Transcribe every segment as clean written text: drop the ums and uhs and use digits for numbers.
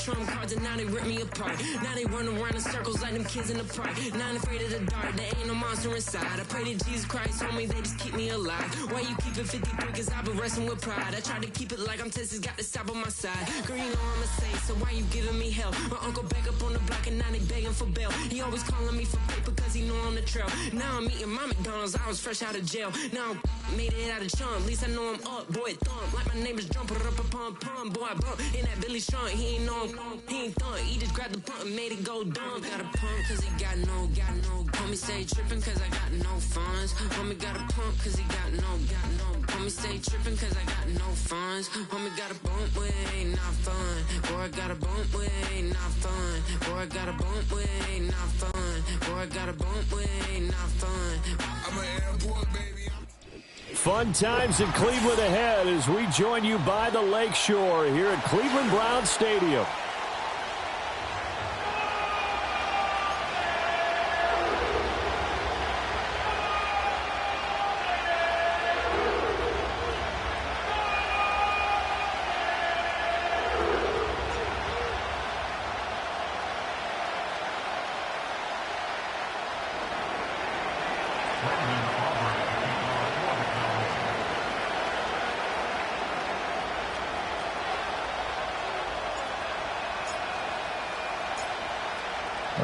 trump cards and now they rip me apart. Now they run around in circles like them kids in the park. Not afraid of the dark, there ain't no monster inside. I pray to Jesus Christ, homie, they just keep me alive. Why you keep it 53? Cause I've been wrestling with pride. I try to keep it like I'm Texas, got the stop on my side. Girl, you know I'm a saint, so why you giving me hell? My uncle back up on the block and now they begging for bail. He always calling me for paper cause he know I'm the trail. Now I'm eating my McDonald's, I was fresh out of jail. Now I made it out of chum, at least I know I'm up, boy, thump. Like my neighbors jump, put up a pump, boy, I bump. In that Billy Sean, he ain't know him, he ain't thump. He just grabbed the pump and made it go dumb. Got a pump cause he got no. Homie stay tripping cause I got no funds. Homie got a pump cause he got no. Homie stay tripping cause I got no funds. Homie got a bump with ain't not fun. Boy, I got a bump with ain't not fun. Boy, I got a bump with ain't not fun. Boy, I got a bump with ain't not fun. I'm an airport baby. Fun times in Cleveland ahead as we join you by the Lakeshore here at Cleveland Browns Stadium.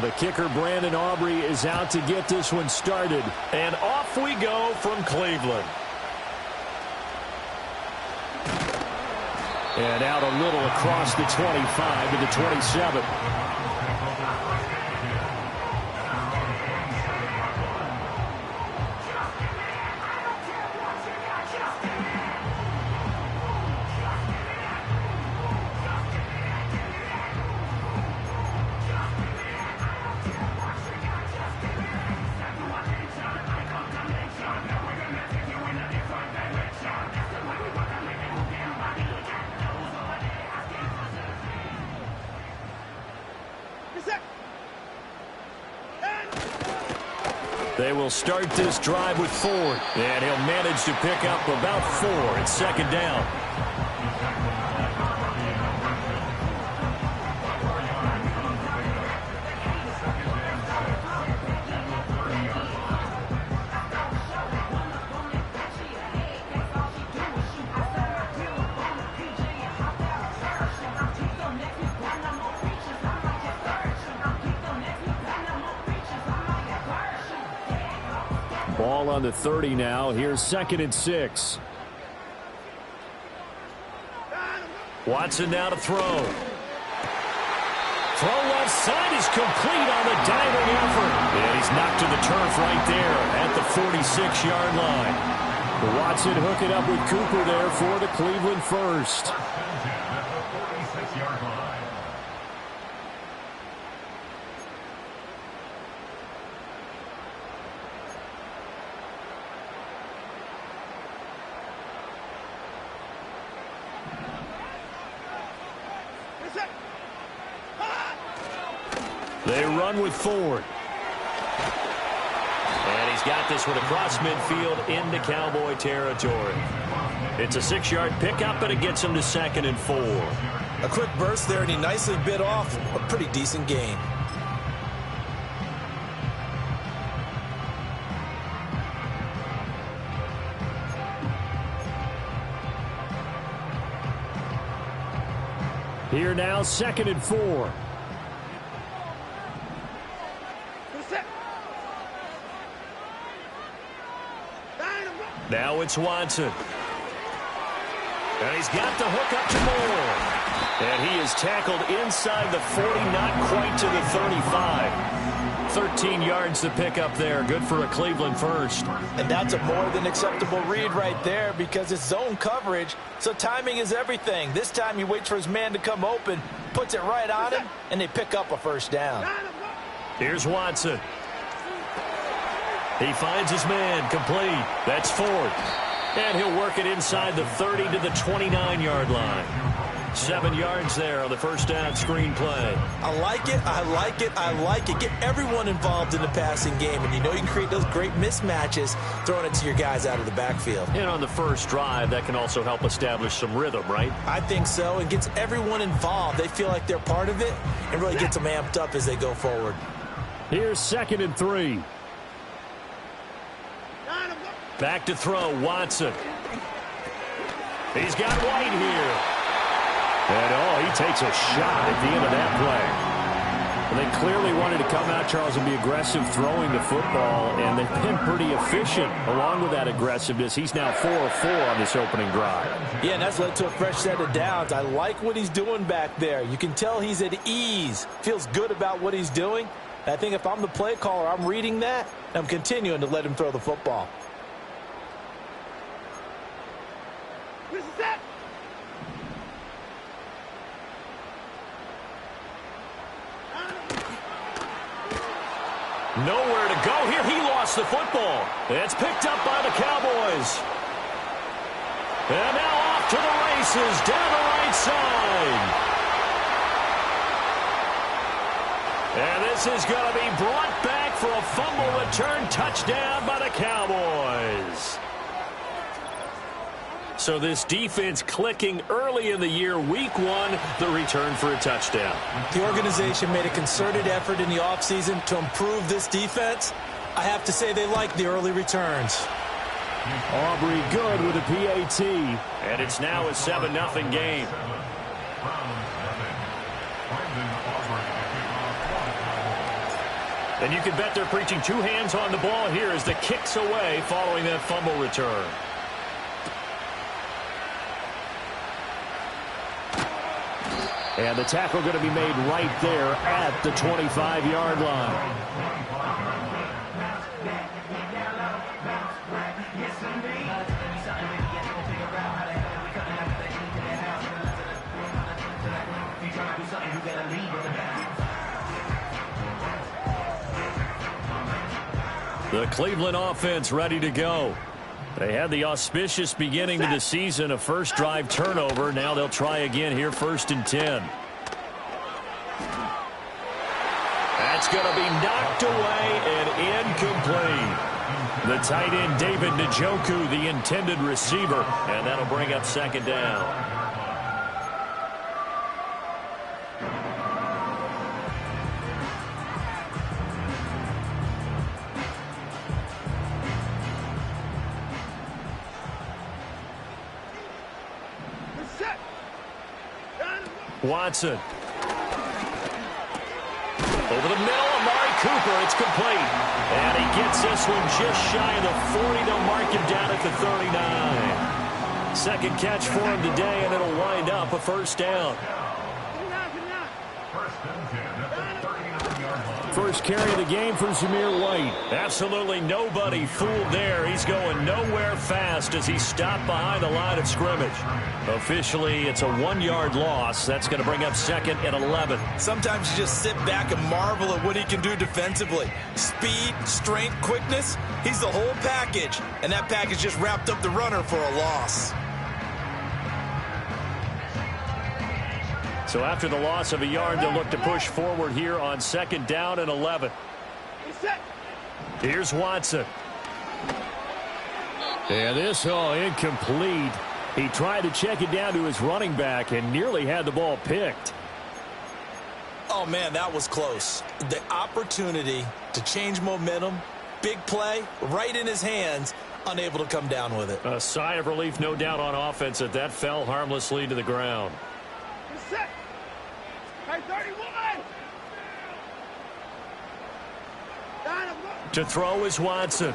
The kicker, Brandon Aubrey, is out to get this one started. And off we go from Cleveland. And out a little across the 25 to the 27. They will start this drive with Ford, and he'll manage to pick up about 4 at second down. Ball on the 30 now. Here's 2nd and 6. Watson now to throw. Throw left side is complete on the diving effort. And he's knocked to the turf right there at the 46-yard line. Watson hooking up with Cooper there for the Cleveland first. They run with Ford. And he's got this one across midfield into Cowboy territory. It's a 6-yard pickup, but it gets him to 2nd and 4. A quick burst there, and he nicely bit off a pretty decent gain. Here now, 2nd and 4. Now it's Watson. And he's got the hook up to Moore. And he is tackled inside the 40, not quite to the 35. 13 yards to pick up there. Good for a Cleveland first. And that's a more than acceptable read right there because it's zone coverage, so timing is everything. This time he waits for his man to come open, puts it right on him, and they pick up a first down. Here's Watson. He finds his man complete. That's Ford. And he'll work it inside the 30 to the 29-yard line. 7 yards there on the first down screen play. I like it, I like it, I like it. Get everyone involved in the passing game, and you know you can create those great mismatches throwing it to your guys out of the backfield. And on the first drive, that can also help establish some rhythm, right? I think so, and gets everyone involved. They feel like they're part of it and really gets them amped up as they go forward. Here's 2nd and 3. Back to throw, Watson. He's got White here. And, he takes a shot at the end of that play. They clearly wanted to come out, Charles, and be aggressive throwing the football, and they've been pretty efficient along with that aggressiveness. He's now 4 of 4 on this opening drive. Yeah, and that's led to a fresh set of downs. I like what he's doing back there. You can tell he's at ease, feels good about what he's doing. I think if I'm the play caller, I'm reading that, and I'm continuing to let him throw the football. Nowhere to go here. He lost the football. It's picked up by the Cowboys. And now off to the races down the right side. And this is going to be brought back for a fumble return touchdown by the Cowboys. So this defense clicking early in the year, week 1, the return for a touchdown. The organization made a concerted effort in the offseason to improve this defense. I have to say they like the early returns. Aubrey good with a PAT. And it's now a 7-0 game. And you can bet they're preaching 2 hands on the ball here as the kick's away following that fumble return. And the tackle going to be made right there at the 25-yard line. The Cleveland offense ready to go. They had the auspicious beginning to the season, a first drive turnover. Now they'll try again here, 1st and 10. That's going to be knocked away and incomplete. The tight end, David Njoku, the intended receiver, and that'll bring up 2nd down. Watson. Over the middle, Amari Cooper. It's complete. And he gets this one just shy of the 40. They'll mark him down at the 39. Second catch for him today, and it'll wind up a 1st down. First carry of the game for Zamir White. Absolutely nobody fooled there. He's going nowhere fast as he stopped behind the line of scrimmage. Officially, it's a 1-yard loss. That's going to bring up 2nd and 11. Sometimes you just sit back and marvel at what he can do defensively. Speed, strength, quickness. He's the whole package. And that package just wrapped up the runner for a loss. So after the loss of a yard, they'll look to push forward here on 2nd down and 11. Here's Watson. And this incomplete. He tried to check it down to his running back and nearly had the ball picked. Oh, man, that was close. The opportunity to change momentum, big play, right in his hands, unable to come down with it. A sigh of relief, no doubt, on offense that that fell harmlessly to the ground. To throw is Watson. And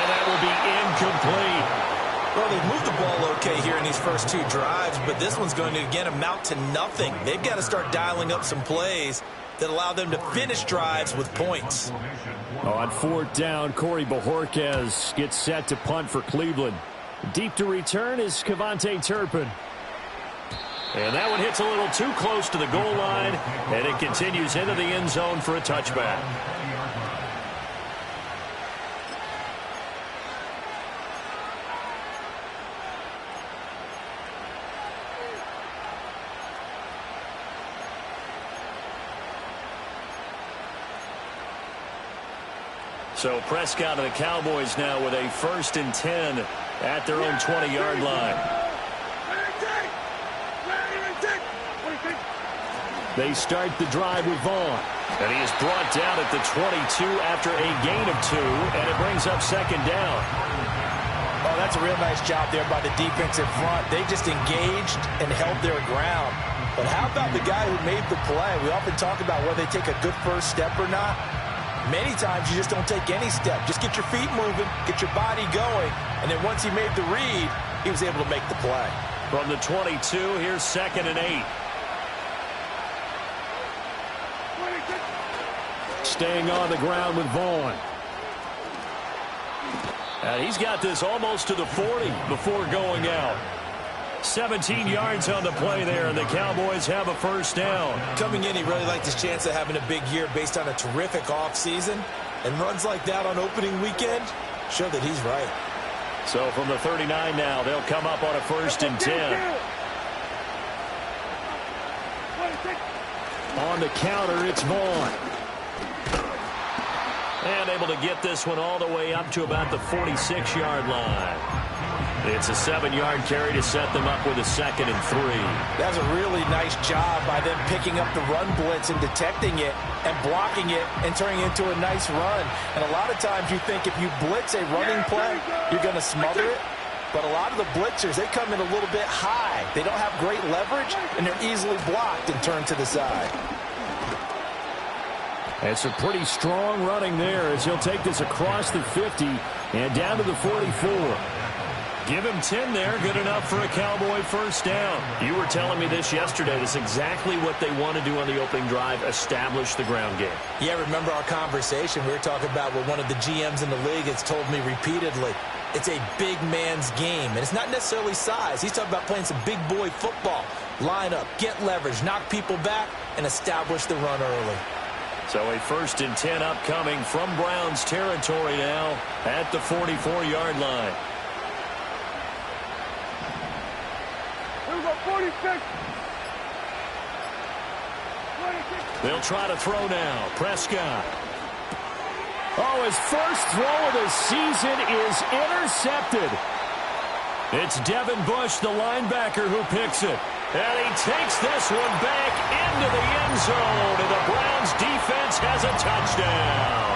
that will be incomplete. Well, they've moved the ball okay here in these first 2 drives, but this one's going to, again, amount to nothing. They've got to start dialing up some plays that allow them to finish drives with points. On 4th down, Corey Bojorquez gets set to punt for Cleveland. Deep to return is Cavante Turpin. And that one hits a little too close to the goal line, and it continues into the end zone for a touchback. So Prescott and the Cowboys now with a 1st and 10 at their own 20-yard line. They start the drive with Vaughn. And he is brought down at the 22 after a gain of 2, and it brings up 2nd down. Oh, that's a real nice job there by the defensive front. They just engaged and held their ground. But how about the guy who made the play? We often talk about whether they take a good first step or not. Many times you just don't take any step. Just get your feet moving, get your body going, and then once he made the read, he was able to make the play. From the 22, here's 2nd and 8. Staying on the ground with Vaughn. And he's got this almost to the 40 before going out. 17 yards on the play there, and the Cowboys have a 1st down. Coming in, he really liked his chance of having a big year based on a terrific offseason. And runs like that on opening weekend show that he's right. So from the 39 now, they'll come up on a 1st and 10. On the counter, it's Vaughn. And able to get this one all the way up to about the 46-yard line. It's a 7-yard carry to set them up with a 2nd and 3. That's a really nice job by them picking up the run blitz and detecting it and blocking it and turning it into a nice run. And a lot of times you think if you blitz a running play, you're going to smother it. But a lot of the blitzers, they come in a little bit high. They don't have great leverage, and they're easily blocked and turned to the side. It's a pretty strong running there as he'll take this across the 50 and down to the 44. Give him 10 there. Good enough for a Cowboy 1st down. You were telling me this yesterday. That's exactly what they want to do on the opening drive, establish the ground game. Yeah, remember our conversation? We were talking about what one of the GMs in the league has told me repeatedly. It's a big man's game, and it's not necessarily size. He's talking about playing some big boy football. Line up, get leverage, knock people back, and establish the run early. So a 1st and 10 upcoming from Browns territory now at the 44-yard line. 46. They'll try to throw now. Prescott. Oh, his first throw of the season is intercepted. It's Devin Bush, the linebacker, who picks it. And he takes this one back into the end zone, and the Browns defense has a touchdown.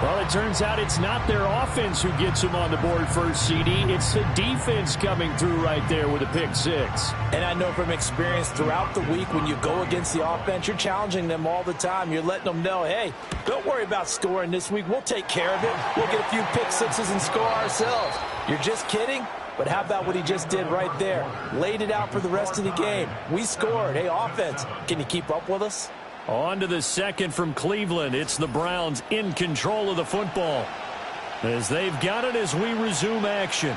Well, it turns out it's not their offense who gets them on the board first, CD. It's the defense coming through right there with a pick 6. And I know from experience throughout the week when you go against the offense, you're challenging them all the time. You're letting them know, hey, don't worry about scoring this week. We'll take care of it. We'll get a few pick 6s and score ourselves. You're just kidding? But how about what he just did right there? Laid it out for the rest of the game. We scored. Hey, offense, can you keep up with us? On to the 2nd from Cleveland. It's the Browns in control of the football as they've got it as we resume action.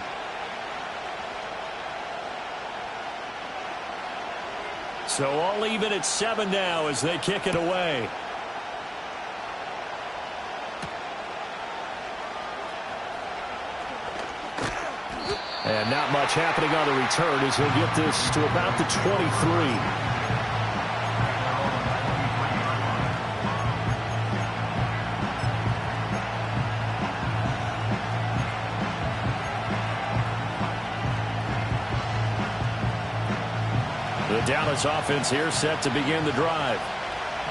So all even at 7 now as they kick it away. And not much happening on the return as he'll get this to about the 23. The Dallas offense here set to begin the drive.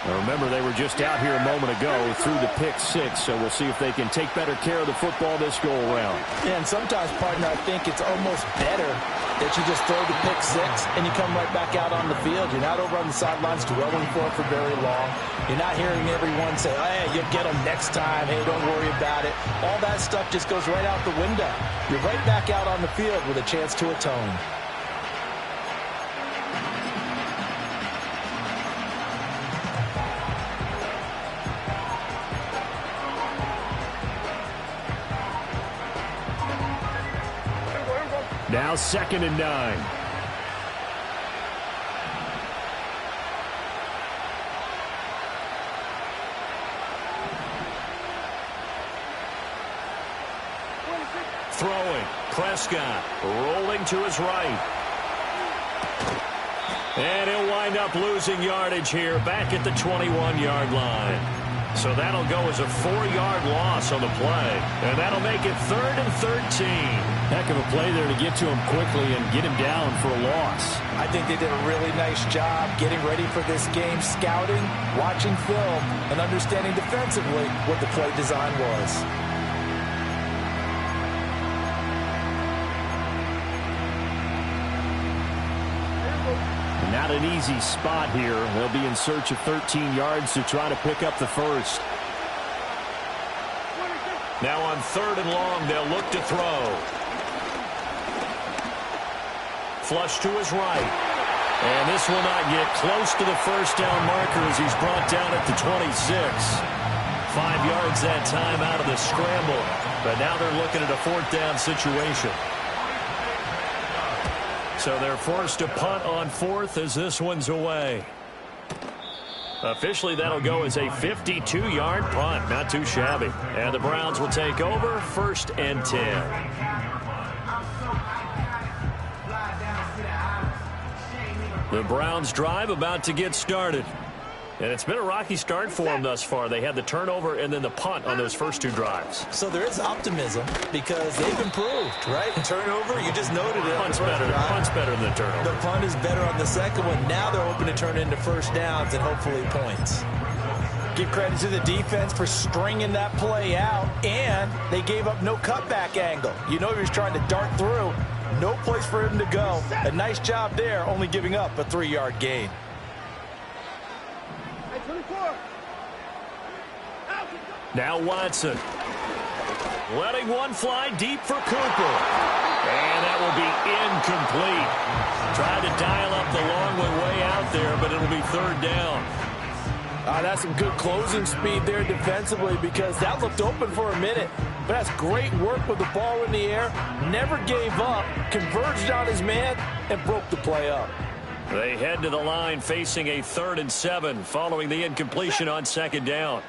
Now remember, they were just out here a moment ago through the pick 6, so we'll see if they can take better care of the football this go-around. Yeah, and sometimes, partner, I think it's almost better that you just throw the pick 6 and you come right back out on the field. You're not over on the sidelines dwelling for it for very long. You're not hearing everyone say, hey, you'll get them next time. Hey, don't worry about it. All that stuff just goes right out the window. You're right back out on the field with a chance to atone. Now 2nd and 9. Throwing. Prescott rolling to his right. And he'll wind up losing yardage here back at the 21-yard line. So that'll go as a 4-yard loss on the play. And that'll make it 3rd and 13. Heck of a play there to get to him quickly and get him down for a loss. I think they did a really nice job getting ready for this game, scouting, watching film, and understanding defensively what the play design was. Not an easy spot here. They'll be in search of 13 yards to try to pick up the first. Now on 3rd and long, they'll look to throw. Flush to his right. And this will not get close to the first down marker as he's brought down at the 26. 5 yards that time out of the scramble. But now they're looking at a 4th down situation. So they're forced to punt on 4th as this one's away. Officially, that'll go as a 52-yard punt. Not too shabby. And the Browns will take over 1st and 10. The Browns drive about to get started. And it's been a rocky start for them thus far. They had the turnover and then the punt on those first 2 drives. So there is optimism because they've improved, right? Turnover, you just noted it. Punt's better than the turnover. The punt is better on the second one. Now they're hoping to turn into first downs and hopefully points. Give credit to the defense for stringing that play out, and they gave up no cutback angle. You know he was trying to dart through. No place for him to go. A nice job there, only giving up a 3-yard gain. Now Watson. Letting one fly deep for Cooper. And that will be incomplete. Tried to dial up the long way out there, but it'll be 3rd down. That's some good closing speed there defensively because that looked open for a minute. But that's great work with the ball in the air. Never gave up. Converged on his man and broke the play up. They head to the line facing a 3rd and 7 following the incompletion on 2nd down.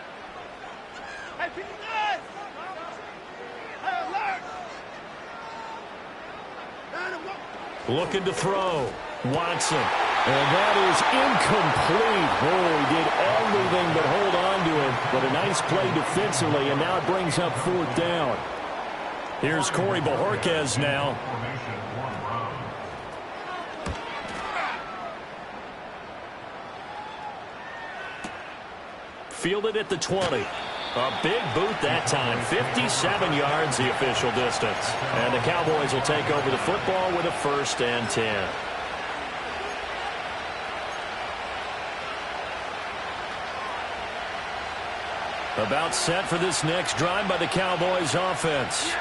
Looking to throw. Watson. And that is incomplete. Oh, he did everything but hold on to it. But a nice play defensively, and now it brings up 4th down. Here's Corey Bojorquez now. Fielded at the 20. A big boot that time. 57 yards the official distance. And the Cowboys will take over the football with a 1st and 10. About set for this next drive by the Cowboys offense.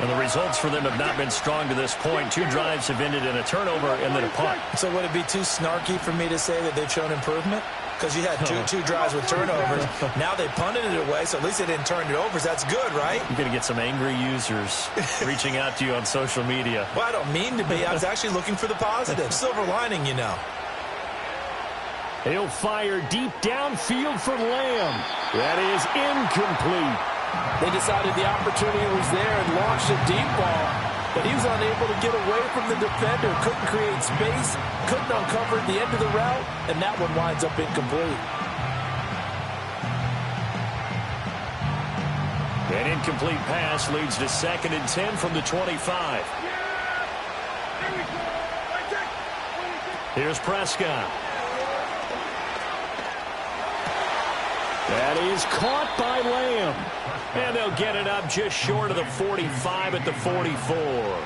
And the results for them have not been strong to this point. 2 drives have ended in a turnover and then a punt. So would it be too snarky for me to say that they've shown improvement? Because you had two drives with turnovers. Now they punted it away, so at least they didn't turn it over. So that's good, right? You're going to get some angry users reaching out to you on social media. Well, I don't mean to be. I was actually looking for the positive. Silver lining, you know. He'll fire deep downfield for Lamb. That is incomplete. They decided the opportunity was there and launched a deep ball, but he was unable to get away from the defender, couldn't create space, couldn't uncover the end of the route, and that one winds up incomplete. An incomplete pass leads to 2nd and 10 from the 25. Here's Prescott. That is caught by Lamb. And they'll get it up just short of the 45 at the 44.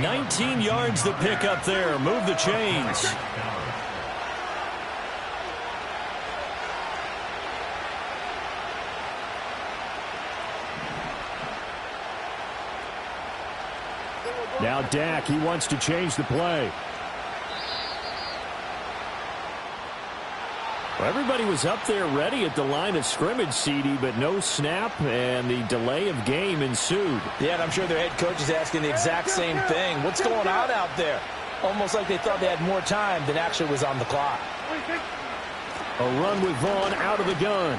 19 yards to pick up there. Move the chains. Now Dak, he wants to change the play. Well, everybody was up there ready at the line of scrimmage, CD, but no snap, and the delay of game ensued. Yeah, and I'm sure their head coach is asking the exact same thing. What's going on out there? Almost like they thought they had more time than actually was on the clock. A run with Vaughn out of the gun.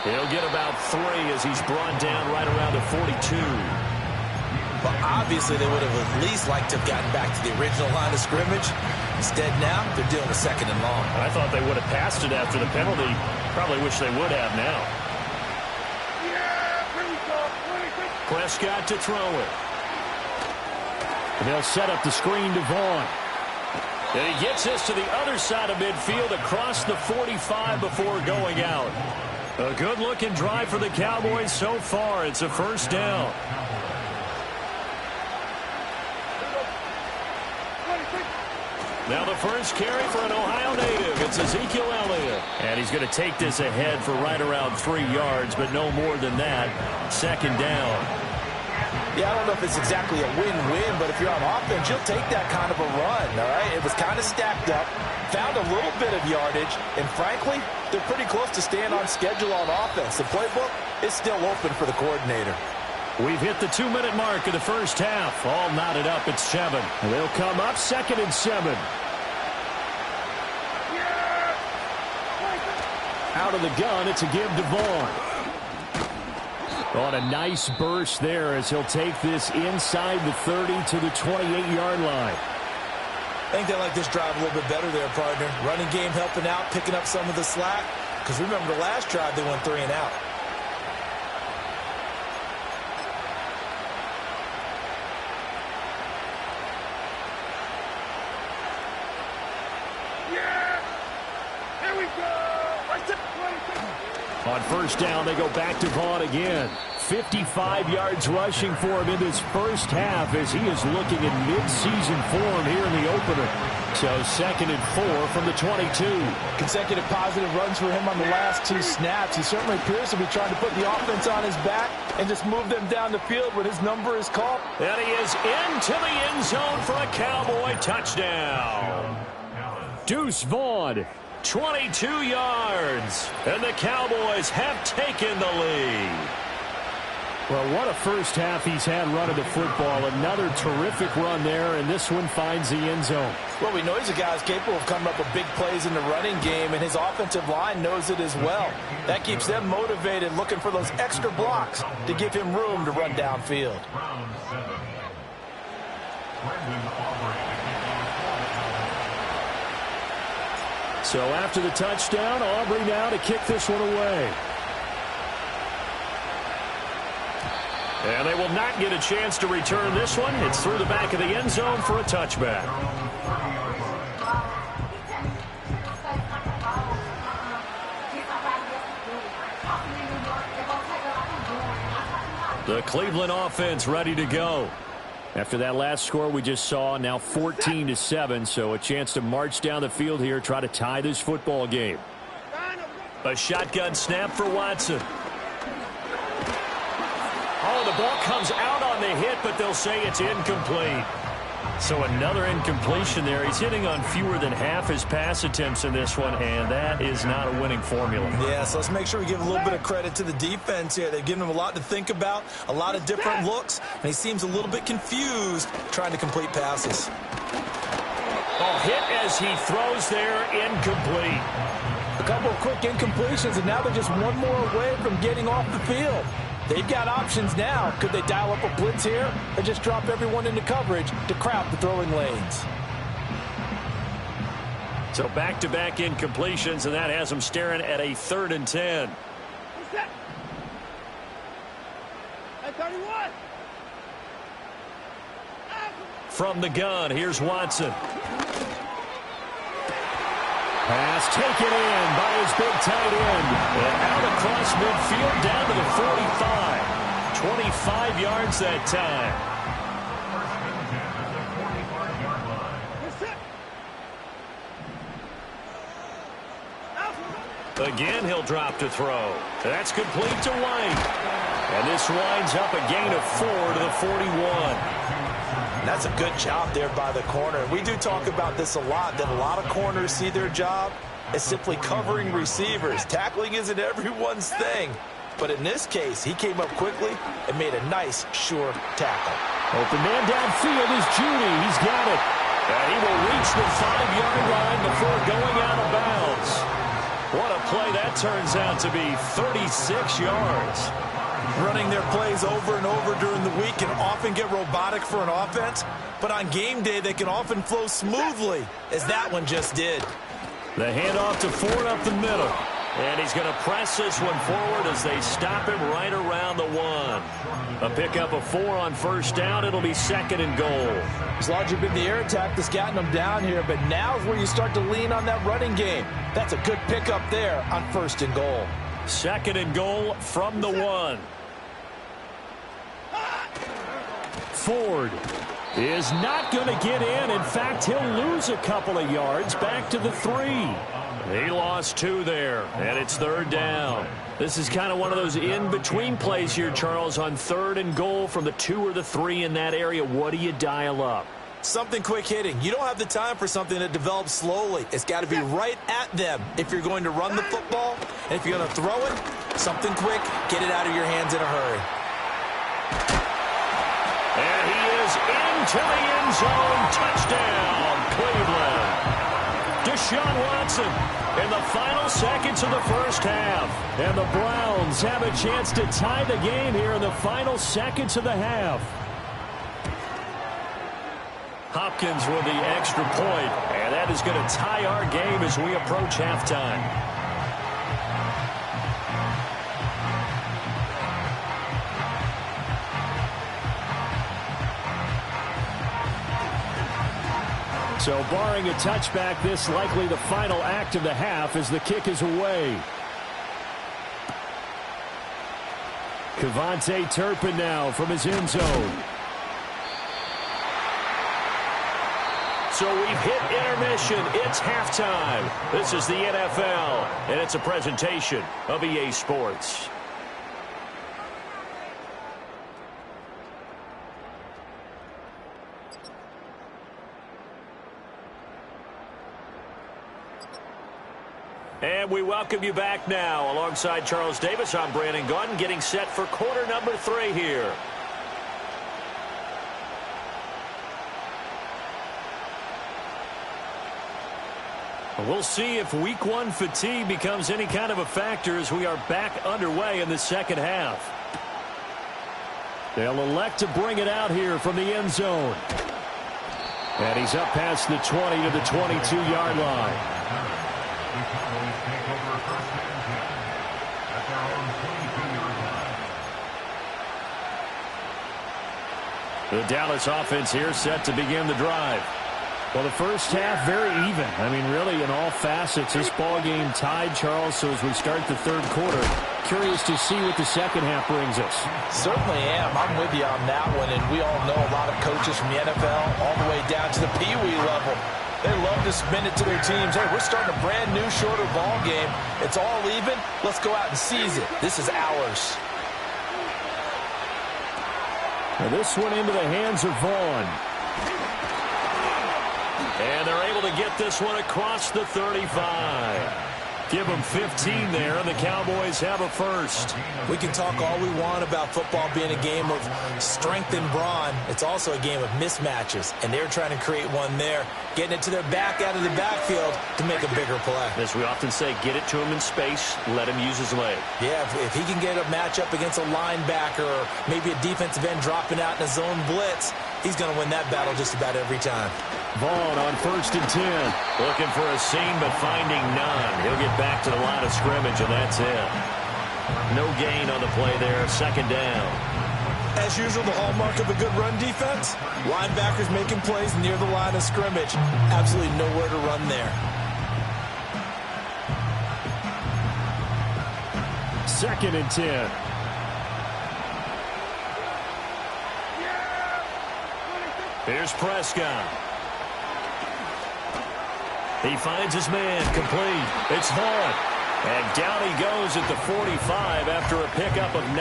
He'll get about 3 as he's brought down right around the 42. Well, obviously they would have at least liked to have gotten back to the original line of scrimmage. Instead now, they're dealing with second and long. I thought they would have passed it after the penalty. Probably wish they would have now. Prescott to throw it. And they'll set up the screen to Vaughn. And he gets this to the other side of midfield across the 45 before going out. A good-looking drive for the Cowboys so far. It's a first down. Now the first carry for an Ohio native. It's Ezekiel Elliott. And he's going to take this ahead for right around 3 yards, but no more than that. Second down. Yeah, I don't know if it's exactly a win-win, but if you're on offense, you'll take that kind of a run, all right? It was kind of stacked up, found a little bit of yardage, and frankly, they're pretty close to staying on schedule on offense. The playbook is still open for the coordinator. We've hit the 2-minute mark of the first half. All knotted up at 7. And they'll come up 2nd and 7. Out of the gun, it's a give to Vaughn. On a nice burst there as he'll take this inside the 30 to the 28-yard line. I think they like this drive a little bit better there, partner. Running game helping out, picking up some of the slack. Because remember the last drive, they went 3 and out. On first down, they go back to Vaughn again. 55 yards rushing for him in this first half as he is looking in mid-season form here in the opener. So 2nd and 4 from the 22. Consecutive positive runs for him on the last 2 snaps. He certainly appears to be trying to put the offense on his back and just move them down the field when his number is called. And he is into the end zone for a Cowboy touchdown. Deuce Vaughn. 22 yards, and the Cowboys have taken the lead. Well, what a first half he's had running the football. Another terrific run there, and this one finds the end zone. Well, we know he's a guy who's capable of coming up with big plays in the running game, and his offensive line knows it as well. That keeps them motivated, looking for those extra blocks to give him room to run downfield. So after the touchdown, Aubrey now to kick this one away. And they will not get a chance to return this one. It's through the back of the end zone for a touchback. The Cleveland offense ready to go. After that last score we just saw, now 14-7, so a chance to march down the field here, try to tie this football game. A shotgun snap for Watson. Oh, the ball comes out on the hit, but they'll say it's incomplete. So another incompletion there. He's hitting on fewer than half his pass attempts in this one, and that is not a winning formula. Yeah, so let's make sure we give a little bit of credit to the defense here. They've given him a lot to think about, a lot of different looks, and he seems a little bit confused trying to complete passes. Oh, hit as he throws there, incomplete. A couple of quick incompletions, and now they're just one more away from getting off the field. They've got options now. Could they dial up a blitz here or just drop everyone into coverage to crowd the throwing lanes? So back-to-back incompletions, and that has them staring at a 3rd and 10. From the gun, here's Watson. Pass taken in by his big tight end. And out across midfield down to the 45. 25 yards that time. Again, he'll drop to throw. That's complete to White. And this winds up a gain of 4 to the 41. That's a good job there by the corner. We do talk about this a lot, that a lot of corners see their job as simply covering receivers. Tackling isn't everyone's thing. But in this case, he came up quickly and made a nice, sure tackle. Open man downfield is Judy. He's got it. And he will reach the 5-yard line before going out of bounds. What a play that turns out to be, 36 yards. Running their plays over and over during the week can often get robotic for an offense, but on game day they can often flow smoothly, as that one just did. The handoff to Ford up the middle. And he's going to press this one forward as they stop him right around the 1. A pickup of 4 on first down. It'll be 2nd and goal. It's largely been the air attack that's gotten them down here, but now's where you start to lean on that running game. That's a good pickup there on 1st and goal. 2nd and goal from the 1. Ford is not going to get in. In fact, he'll lose a couple of yards back to the 3. He lost 2 there, and it's 3rd down. This is kind of one of those in-between plays here, Charles, on 3rd and goal from the 2 or the 3 in that area. What do you dial up? Something quick hitting. You don't have the time for something that develops slowly. It's got to be right at them if you're going to run the football. And if you're going to throw it, something quick, get it out of your hands in a hurry. And he is into the end zone. Touchdown, Cleveland. Deshaun Watson in the final seconds of the first half. And the Browns have a chance to tie the game here in the final seconds of the half. Hopkins with the extra point, and that is going to tie our game as we approach halftime. So barring a touchback, this likely the final act of the half as the kick is away. KaVontae Turpin now from his end zone. So we've hit intermission. It's halftime. This is the NFL, and it's a presentation of EA Sports. And we welcome you back now. Alongside Charles Davis, I'm Brandon Gaudin, getting set for quarter number 3 here. We'll see if week 1 fatigue becomes any kind of a factor as we are back underway in the second half. They'll elect to bring it out here from the end zone. And he's up past the 20 to the 22-yard line. The Dallas offense here set to begin the drive. Well, the first half very even. I mean, really, in all facets, this ball game tied, Charles. So as we start the third quarter, curious to see what the second half brings us. Certainly am. I'm with you on that one. And we all know a lot of coaches from the NFL all the way down to the Pee Wee level. They love to spin it to their teams. Hey, we're starting a brand new, shorter ball game. It's all even. Let's go out and seize it. This is ours. Now this one into the hands of Vaughn. And they're able to get this one across the 35. Give them 15 there, and the Cowboys have a first. We can talk all we want about football being a game of strength and brawn. It's also a game of mismatches, and they're trying to create one there, getting it to their back out of the backfield to make a bigger play. As we often say, get it to him in space, let him use his leg. Yeah, if he can get a matchup against a linebacker or maybe a defensive end dropping out in a zone blitz, he's going to win that battle just about every time. Vaughn on 1st and 10. Looking for a seam, but finding none. He'll get back to the line of scrimmage, and that's it. No gain on the play there. 2nd down. As usual, the hallmark of a good run defense, linebackers making plays near the line of scrimmage. Absolutely nowhere to run there. 2nd and 10. Here's Prescott. He finds his man, complete. It's Vaughn. And down he goes at the 45 after a pickup of 9.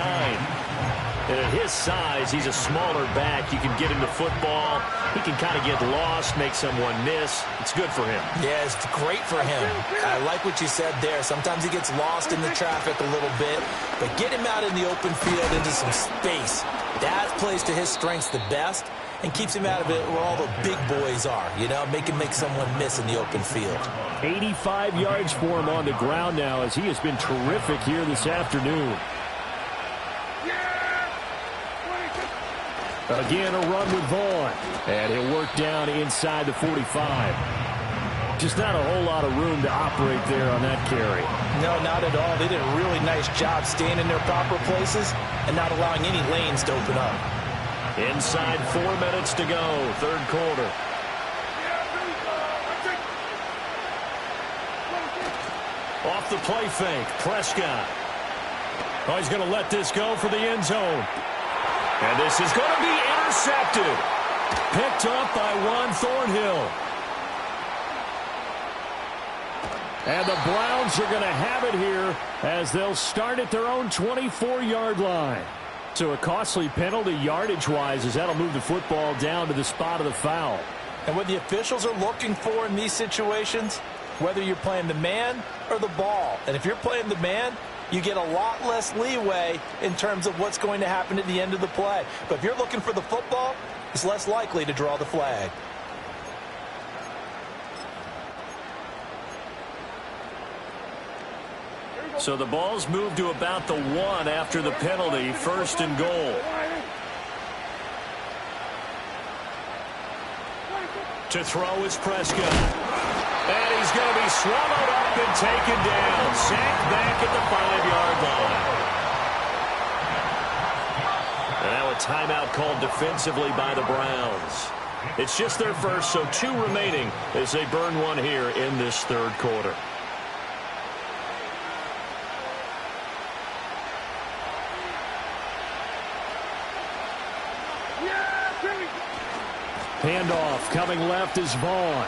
And at his size, he's a smaller back. You can get him the football. He can kind of get lost, make someone miss. It's good for him. Yeah, it's great for him. I like what you said there. Sometimes he gets lost in the traffic a little bit. But get him out in the open field into some space. That plays to his strengths the best and keeps him out of it where all the big boys are, you know, make someone miss in the open field. 85 yards for him on the ground now as he has been terrific here this afternoon. Again, a run with Vaughn. And he'll work down inside the 45. Just not a whole lot of room to operate there on that carry. No, not at all. They did a really nice job staying in their proper places and not allowing any lanes to open up. Inside 4 minutes to go, third quarter. Off the play fake, Prescott. Oh, he's going to let this go for the end zone. And this is going to be intercepted. Picked up by Juan Thornhill. And the Browns are going to have it here as they'll start at their own 24-yard line. So a costly penalty yardage-wise as that'll move the football down to the spot of the foul. And what the officials are looking for in these situations, whether you're playing the man or the ball. And if you're playing the man, you get a lot less leeway in terms of what's going to happen at the end of the play. But if you're looking for the football, it's less likely to draw the flag. So the ball's moved to about the 1 after the penalty, first and goal. To throw is Prescott. And he's going to be swallowed up and taken down. Sacked back at the 5-yard line. And now a timeout called defensively by the Browns. It's just their first, so 2 remaining as they burn one here in this third quarter. Handoff coming left is Vaughn.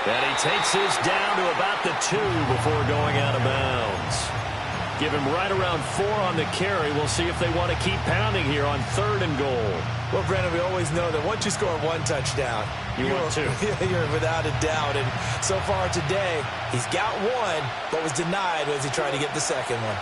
And he takes this down to about the 2 before going out of bounds. Give him right around 4 on the carry. We'll see if they want to keep pounding here on 3rd and goal. Well, Brandon, we always know that once you score 1 touchdown, you're without a doubt. And so far today, he's got 1, but was denied as he tried to get the second one.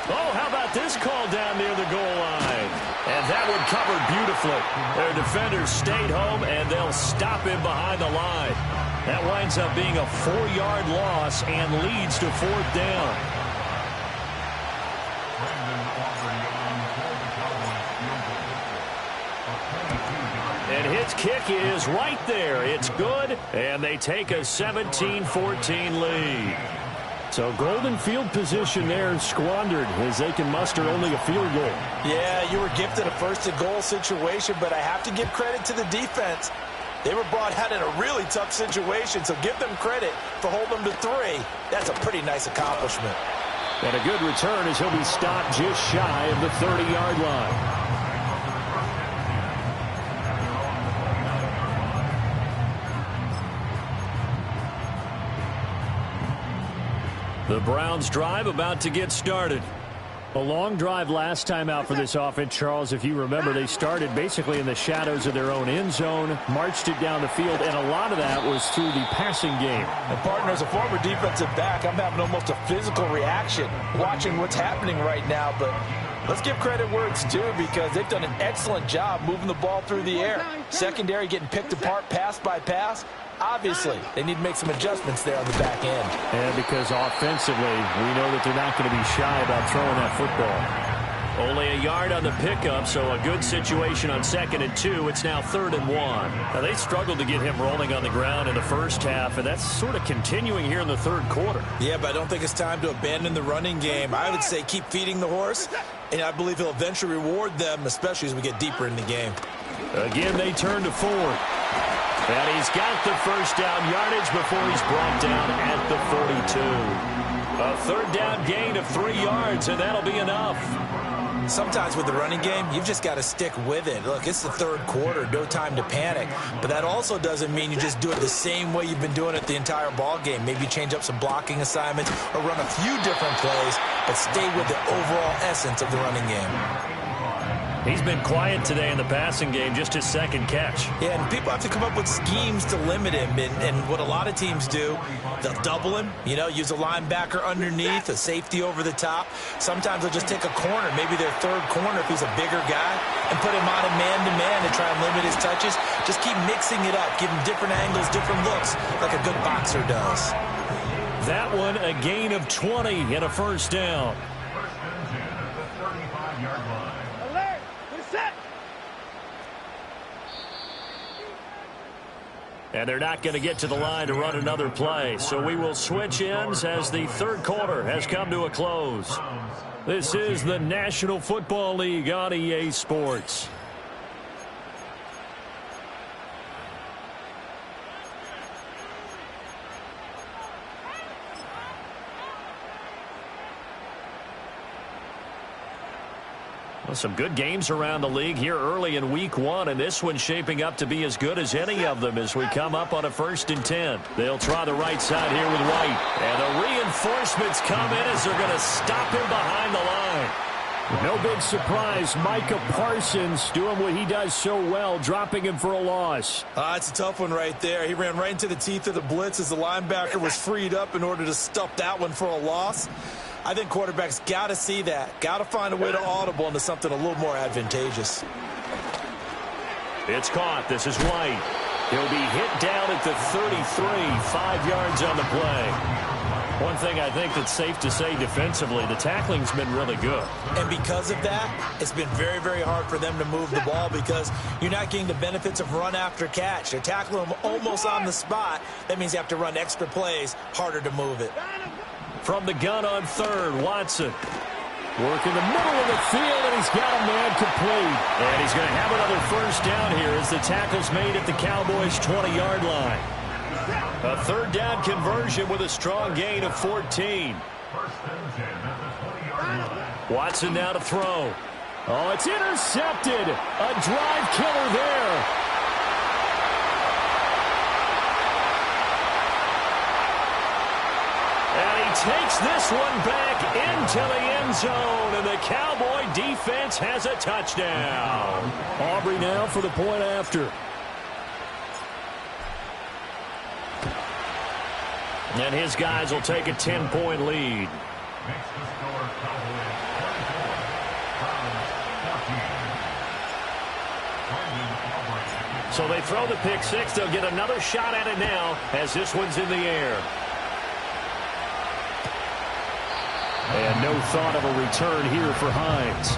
Oh, how about this call down near the goal line? And that one covered beautifully. Their defenders stayed home, and they'll stop him behind the line. That winds up being a 4-yard loss and leads to 4th down. And his kick is right there. It's good, and they take a 17-14 lead. So golden field position there squandered as they can muster only a field goal. Yeah, you were gifted a 1st and goal situation, but I have to give credit to the defense. They were brought out in a really tough situation, so give them credit for holding them to 3. That's a pretty nice accomplishment. And a good return as he'll be stopped just shy of the 30-yard line. The Browns drive about to get started. A long drive last time out for this offense, Charles. If you remember, they started basically in the shadows of their own end zone, marched it down the field, and a lot of that was through the passing game. And partner, as a former defensive back, I'm having almost a physical reaction watching what's happening right now. But let's give credit where it's due because they've done an excellent job moving the ball through the air. Secondary getting picked apart pass by pass. Obviously, they need to make some adjustments there on the back end. And because offensively, we know that they're not going to be shy about throwing that football. Only a yard on the pickup, so a good situation on 2nd and 2. It's now 3rd and 1. Now, they struggled to get him rolling on the ground in the first half, and that's sort of continuing here in the third quarter. Yeah, but I don't think it's time to abandon the running game. I would say keep feeding the horse, and I believe he'll eventually reward them, especially as we get deeper in the game. Again, they turn to Ford. And he's got the first down yardage before he's brought down at the 42. A 3rd down gain of 3 yards, and that'll be enough. Sometimes with the running game, you've just got to stick with it. Look, it's the third quarter, no time to panic. But that also doesn't mean you just do it the same way you've been doing it the entire ball game. Maybe change up some blocking assignments or run a few different plays, but stay with the overall essence of the running game. He's been quiet today in the passing game, just his 2nd catch. Yeah, and people have to come up with schemes to limit him. And what a lot of teams do, they'll double him, use a linebacker underneath, a safety over the top. Sometimes they'll just take a corner, maybe their 3rd corner if he's a bigger guy, and put him on a man-to-man to try and limit his touches. Just keep mixing it up, give him different angles, different looks, like a good boxer does. That one a gain of 20 and a first down. Alert! Set! And they're not going to get to the line to run another play. So we will switch ends as the third quarter has come to a close. This is the National Football League on EA Sports. Well, some good games around the league here early in week one, and this one's shaping up to be as good as any of them as we come up on a 1st and 10. They'll try the right side here with White. And the reinforcements come in as they're going to stop him behind the line. No big surprise. Micah Parsons doing what he does so well, dropping him for a loss. It's a tough one right there. He ran right into the teeth of the blitz as the linebacker was freed up in order to stuff that one for a loss. I think quarterbacks got to see that. Got to find a way to audible into something a little more advantageous. It's caught. This is White. He'll be hit down at the 33, 5 yards on the play. One thing I think that's safe to say defensively, the tackling's been really good. And because of that, it's been very, very hard for them to move the ball because you're not getting the benefits of run after catch. They're tackling them almost on the spot. That means you have to run extra plays, harder to move it. From the gun on third, Watson. Work in the middle of the field, and he's got a man complete. And he's going to have another first down here as the tackle's made at the Cowboys' 20-yard line. A third down conversion with a strong gain of 14. Watson now to throw. Oh, it's intercepted. A drive killer there. And he takes this one back into the end zone, and the Cowboy defense has a touchdown. Aubrey now for the point after. And his guys will take a 10-point lead. So they throw the pick six. They'll get another shot at it now as this one's in the air. And no thought of a return here for Hines.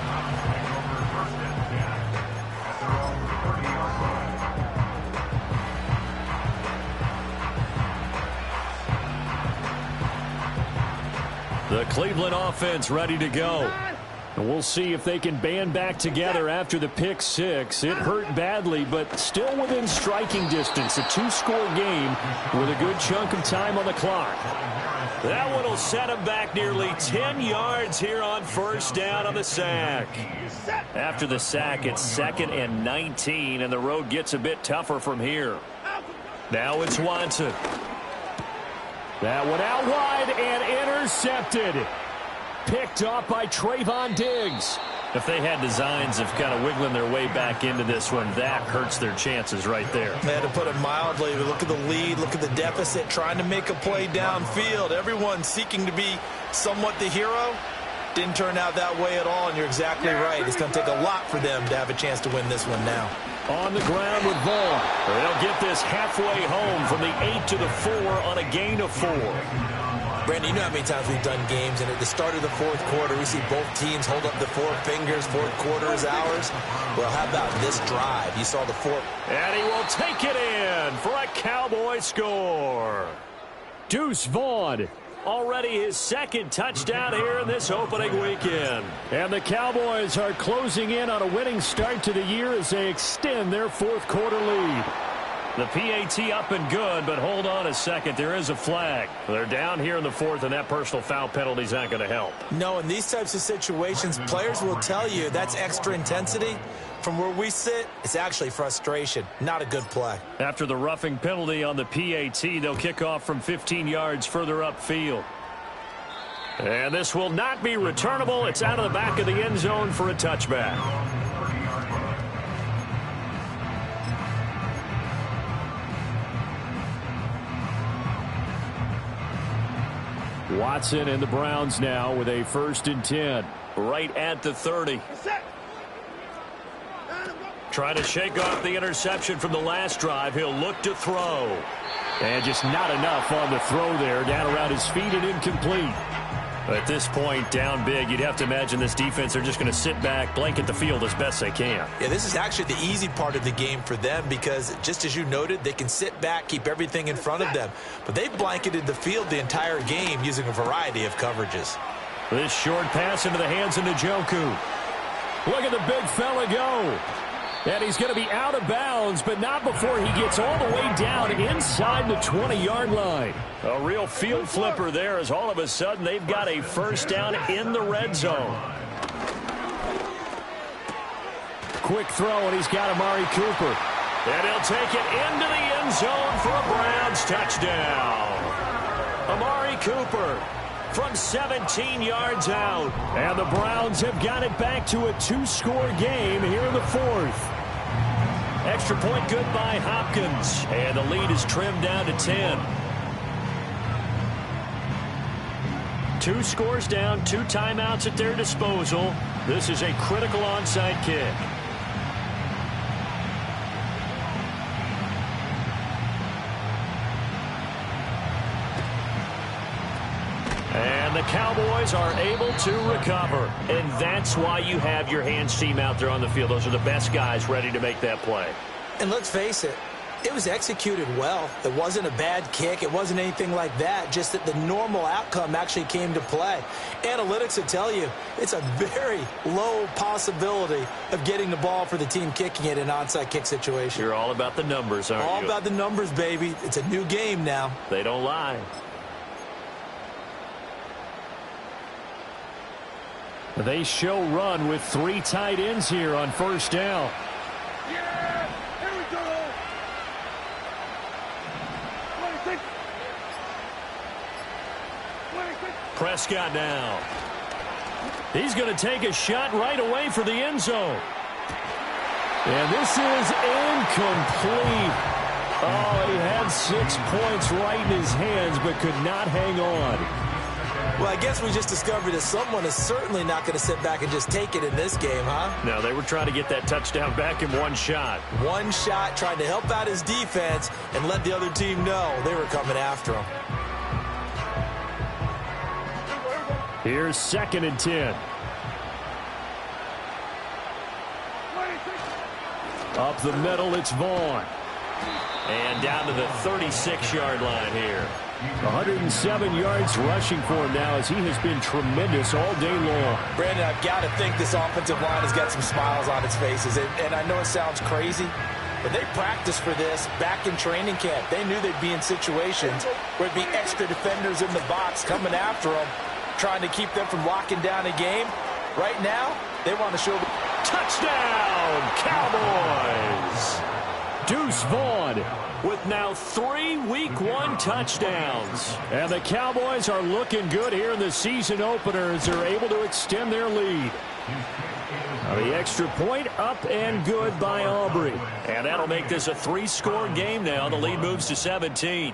The Cleveland offense ready to go. And we'll see if they can band back together after the pick six. It hurt badly, but still within striking distance. A two-score game with a good chunk of time on the clock. That one will set him back nearly 10 yards here on first down on the sack. After the sack, it's 2nd and 19, and the road gets a bit tougher from here. Now it's Watson. That one out wide and intercepted. Picked off by Trayvon Diggs. If they had designs of kind of wiggling their way back into this one, that hurts their chances right there. They had to put it mildly. Look at the lead, look at the deficit, trying to make a play downfield. Everyone seeking to be somewhat the hero. Didn't turn out that way at all, and you're exactly right. It's going to take a lot for them to have a chance to win this one now. On the ground with Vaughn. They'll get this halfway home from the 8 to the 4 on a gain of 4. Brandon, you know how many times we've done games, and at the start of the fourth quarter, we see both teams hold up the four fingers, fourth quarter is ours. Well, how about this drive? You saw the fourth. And he will take it in for a Cowboy score. Deuce Vaughn. Already his 2nd touchdown here in this opening weekend. And the Cowboys are closing in on a winning start to the year as they extend their fourth quarter lead. The PAT up and good, but hold on a second. There is a flag. They're down here in the 4th, and that personal foul penalty is not going to help. No, in these types of situations, players will tell you that's extra intensity. From where we sit, it's actually frustration. Not a good play. After the roughing penalty on the PAT, they'll kick off from 15 yards further upfield. And this will not be returnable. It's out of the back of the end zone for a touchback. Watson and the Browns now with a 1st and 10. Right at the 30. Trying to shake off the interception from the last drive. He'll look to throw. And just not enough on the throw there. Down around his feet and incomplete. At this point, down big, you'd have to imagine this defense are just going to sit back, blanket the field as best they can. Yeah, this is actually the easy part of the game for them because, just as you noted, they can sit back, keep everything in front of them. But they've blanketed the field the entire game using a variety of coverages. This short pass into the hands of Njoku. Look at the big fella go. And he's going to be out of bounds, but not before he gets all the way down inside the 20-yard line. A real field flipper there as all of a sudden they've got a first down in the red zone. Quick throw, and he's got Amari Cooper. And he'll take it into the end zone for a Browns touchdown. Amari Cooper from 17 yards out. And the Browns have got it back to a 2-score game here in the fourth. Extra point good by Hopkins. And the lead is trimmed down to 10. 2 scores down, 2 timeouts at their disposal. This is a critical onside kick. And the Cowboys are able to recover. And that's why you have your hands team out there on the field. Those are the best guys ready to make that play. And let's face it, it was executed well. It wasn't a bad kick. It wasn't anything like that. Just that the normal outcome actually came to play. Analytics will tell you it's a very low possibility of getting the ball for the team kicking it in an onside kick situation. You're all about the numbers, aren't you? All about the numbers, baby. It's a new game now. They don't lie. They show run with 3 tight ends here on first down. Yeah, here we go. 26. 26. Prescott now. He's going to take a shot right away for the end zone. And this is incomplete. Oh, he had 6 points right in his hands, but could not hang on. Well, I guess we just discovered that someone is certainly not going to sit back and just take it in this game, huh? No, they were trying to get that touchdown back in one shot. One shot, trying to help out his defense and let the other team know they were coming after him. Here's 2nd and 10. 26. Up the middle, it's Vaughn. And down to the 36-yard line here. 107 yards rushing for him now as he has been tremendous all day long. Brandon, I've got to think this offensive line has got some smiles on its faces. And I know it sounds crazy, but they practiced for this back in training camp. They knew they'd be in situations where it'd be extra defenders in the box coming after them, trying to keep them from locking down a game. Right now, they want to show the touchdown, Cowboys! Deuce Vaughn with now 3 Week 1 touchdowns. And the Cowboys are looking good here in the season opener as they're able to extend their lead. The extra point up and good by Aubrey. And that'll make this a 3-score game now. The lead moves to 17.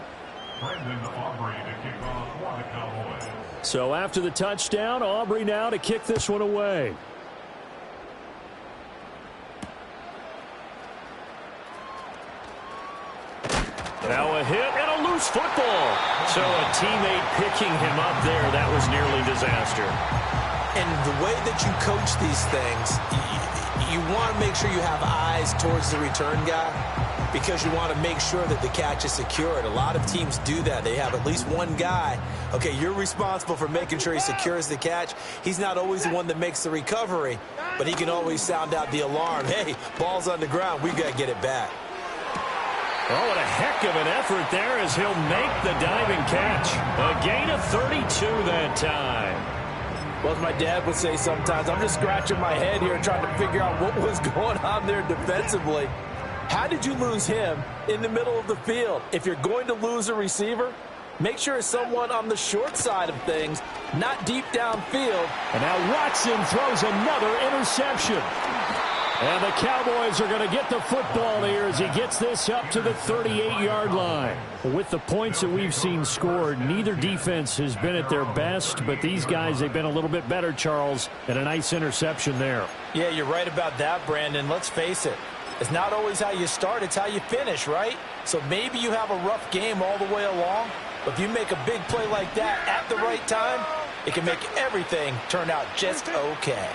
So after the touchdown, Aubrey now to kick this one away. Now a hit and a loose football. So a teammate picking him up there, that was nearly disaster. And the way that you coach these things, you want to make sure you have eyes towards the return guy because you want to make sure that the catch is secured. A lot of teams do that. They have at least one guy. Okay, you're responsible for making sure he secures the catch. He's not always the one that makes the recovery, but he can always sound out the alarm. Hey, ball's on the ground. We've got to get it back. Oh, what a heck of an effort there as he'll make the diving catch. A gain of 32 that time. Well, as my dad would say sometimes, I'm just scratching my head here trying to figure out what was going on there defensively. How did you lose him in the middle of the field? If you're going to lose a receiver, make sure it's someone on the short side of things, not deep downfield. And now Watson throws another interception. And the Cowboys are going to get the football here as he gets this up to the 38-yard line. With the points that we've seen scored, neither defense has been at their best, but these guys, they've been a little bit better, Charles, and a nice interception there. Yeah, you're right about that, Brandon. Let's face it. It's not always how you start, it's how you finish, right? So maybe you have a rough game all the way along, but if you make a big play like that at the right time, it can make everything turn out just okay.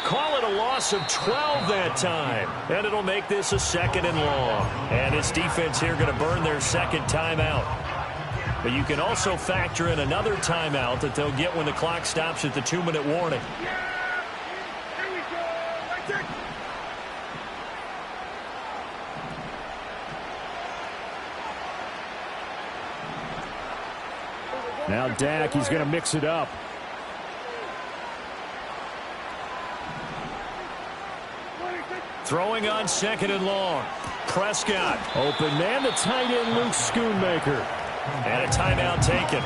Call it a loss of 12 that time, and it'll make this a 2nd and long. And this defense here going to burn their second timeout. But you can also factor in another timeout that they'll get when the clock stops at the 2-minute warning. Here we go. Right there. Now Dak, he's going to mix it up. Throwing on 2nd and long. Prescott. Open man, the tight end, Luke Schoonmaker. And a timeout taken.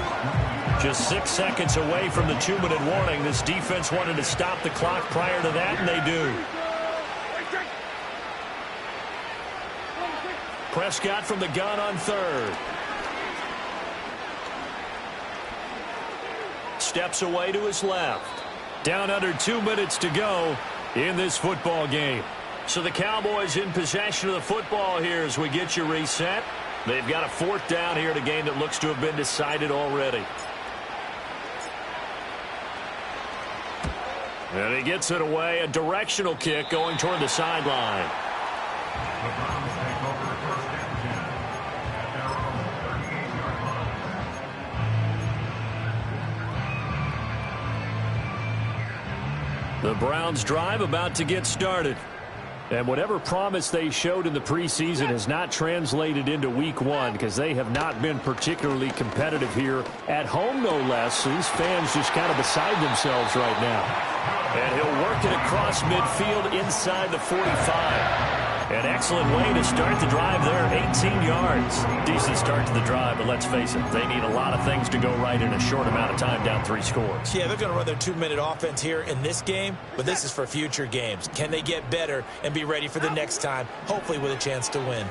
Just 6 seconds away from the 2-minute warning. This defense wanted to stop the clock prior to that, and they do. Prescott from the gun on 3rd. Steps away to his left. Down under 2 minutes to go in this football game. So the Cowboys in possession of the football here as we get you reset. They've got a 4th down here in a game that looks to have been decided already. And he gets it away. A directional kick going toward the sideline. The Browns drive about to get started. And whatever promise they showed in the preseason has not translated into week 1 because they have not been particularly competitive here at home, no less. So these fans just kind of beside themselves right now. And he'll work it across midfield inside the 45. An excellent way to start the drive there, 18 yards. Decent start to the drive, but let's face it, they need a lot of things to go right in a short amount of time, down 3 scores. Yeah, they're going to run their 2-minute offense here in this game, but this is for future games. Can they get better and be ready for the next time, hopefully with a chance to win?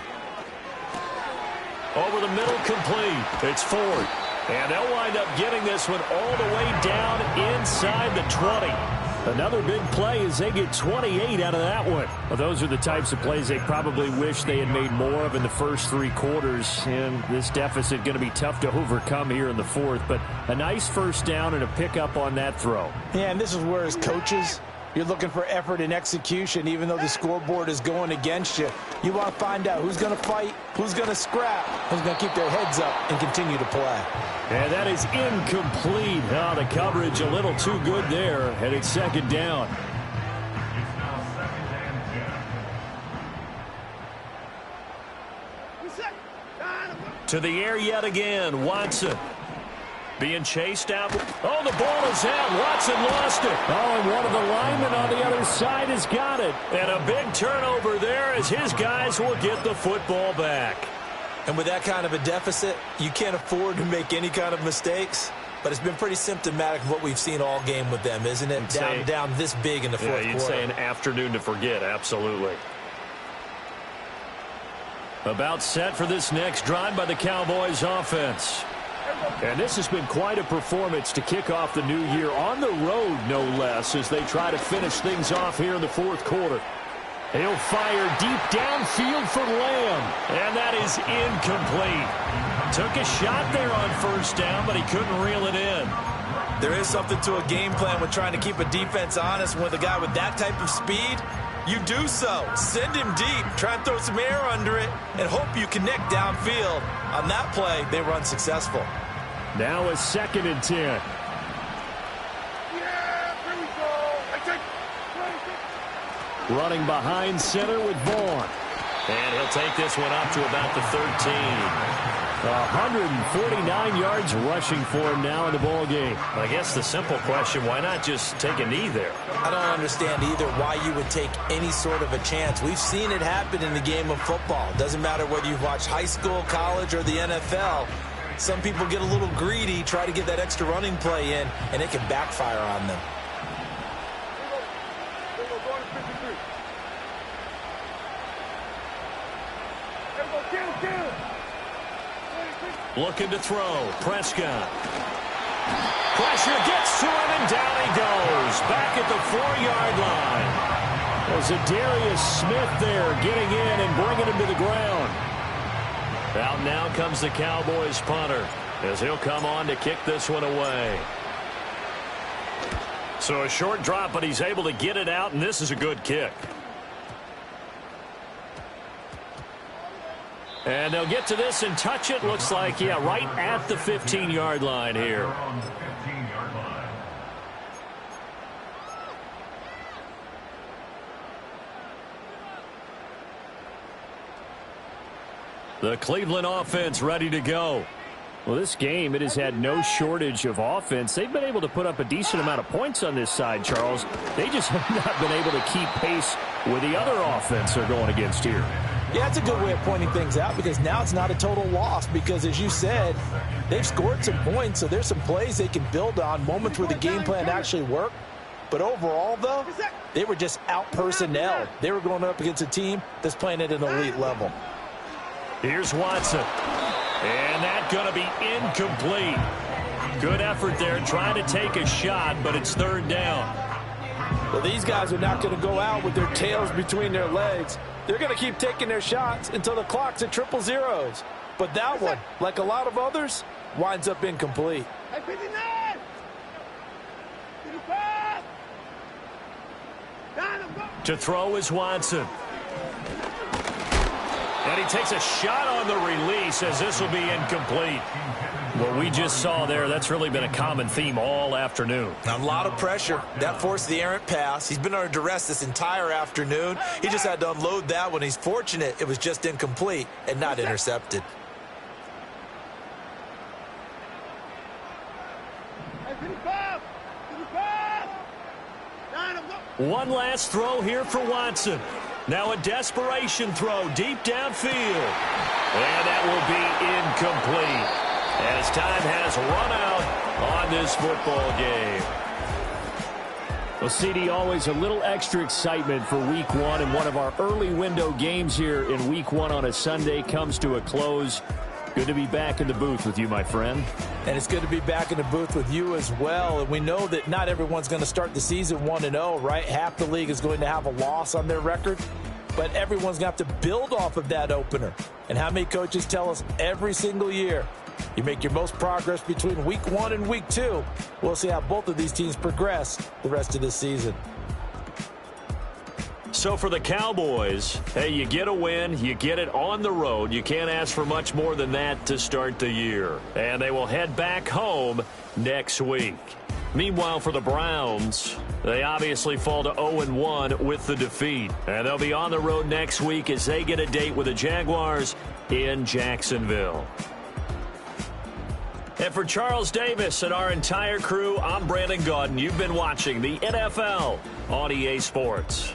Over the middle, complete. It's Ford. And they'll wind up getting this one all the way down inside the 20. Another big play as they get 28 out of that one. Well, those are the types of plays they probably wish they had made more of in the first 3 quarters. And this deficit going to be tough to overcome here in the 4th. But a nice first down and a pickup on that throw. Yeah, and this is where as coaches, you're looking for effort and execution, even though the scoreboard is going against you. You want to find out who's going to fight, who's going to scrap, who's going to keep their heads up and continue to play. And that is incomplete. Oh, the coverage a little too good there, and it's 2nd down. To the air yet again, Watson. Being chased out. Oh, the ball is out. Watson lost it. Oh, and one of the linemen on the other side has got it. And a big turnover there as his guys will get the football back. And with that kind of a deficit, you can't afford to make any kind of mistakes. But it's been pretty symptomatic of what we've seen all game with them, isn't it? Down this big in the 4th quarter. Yeah, you'd say an afternoon to forget, absolutely. About set for this next drive by the Cowboys offense. And this has been quite a performance to kick off the new year on the road, no less, as they try to finish things off here in the 4th quarter. He'll fire deep downfield for Lamb, and that is incomplete. Took a shot there on 1st down, but he couldn't reel it in. There is something to a game plan with trying to keep a defense honest. With a guy with that type of speed, you do so. Send him deep, try and throw some air under it, and hope you connect downfield. On that play, they run successful. Now a 2nd and 10. Yeah, here we go. I take 26. Running behind center with Vaughn. And he'll take this one up to about the 13. 149 yards rushing for him now in the ball game. I guess the simple question, why not just take a knee there? I don't understand either why you would take any sort of a chance. We've seen it happen in the game of football. Doesn't matter whether you've watched high school, college, or the NFL. Some people get a little greedy, try to get that extra running play in, and it can backfire on them. Looking to throw. Prescott. Pressure gets to him, and down he goes. Back at the 4-yard line. Well, Zadarius Smith there getting in and bringing him to the ground. Out now comes the Cowboys punter as he'll come on to kick this one away. So a short drop, but he's able to get it out, and this is a good kick. And they'll get to this and touch it. Looks like, yeah, right at the 15-yard line here. The Cleveland offense ready to go. Well, this game, it has had no shortage of offense. They've been able to put up a decent amount of points on this side, Charles. They just have not been able to keep pace with the other offense they're going against here. Yeah, that's a good way of pointing things out because now it's not a total loss because, as you said, they've scored some points, so there's some plays they can build on, moments where the game plan actually worked. But overall, though, they were just out-personnelled. They were going up against a team that's playing at an elite level. Here's Watson. And that's going to be incomplete. Good effort there trying to take a shot, but it's third down. Well, these guys are not going to go out with their tails between their legs. They're going to keep taking their shots until the clock's at triple zeros. But that one, like a lot of others, winds up incomplete. To throw is Watson. And he takes a shot on the release as this will be incomplete. What we just saw there, that's really been a common theme all afternoon. A lot of pressure. That forced the errant pass. He's been under duress this entire afternoon. He just had to unload that one. He's fortunate it was just incomplete and not intercepted. One last throw here for Watson. Now a desperation throw deep downfield. And that will be incomplete as time has run out on this football game. Well, CD, always a little extra excitement for Week 1, and one of our early window games here in Week 1 on a Sunday comes to a close. Good to be back in the booth with you, my friend. And it's good to be back in the booth with you as well. And we know that not everyone's going to start the season 1-0, right? Half the league is going to have a loss on their record. But everyone's going to have to build off of that opener. And how many coaches tell us every single year, you make your most progress between Week 1 and Week 2. We'll see how both of these teams progress the rest of this season. So for the Cowboys, hey, you get a win, you get it on the road. You can't ask for much more than that to start the year. And they will head back home next week. Meanwhile, for the Browns, they obviously fall to 0-1 with the defeat. And they'll be on the road next week as they get a date with the Jaguars in Jacksonville. And for Charles Davis and our entire crew, I'm Brandon Gaudin. You've been watching the NFL on EA Sports.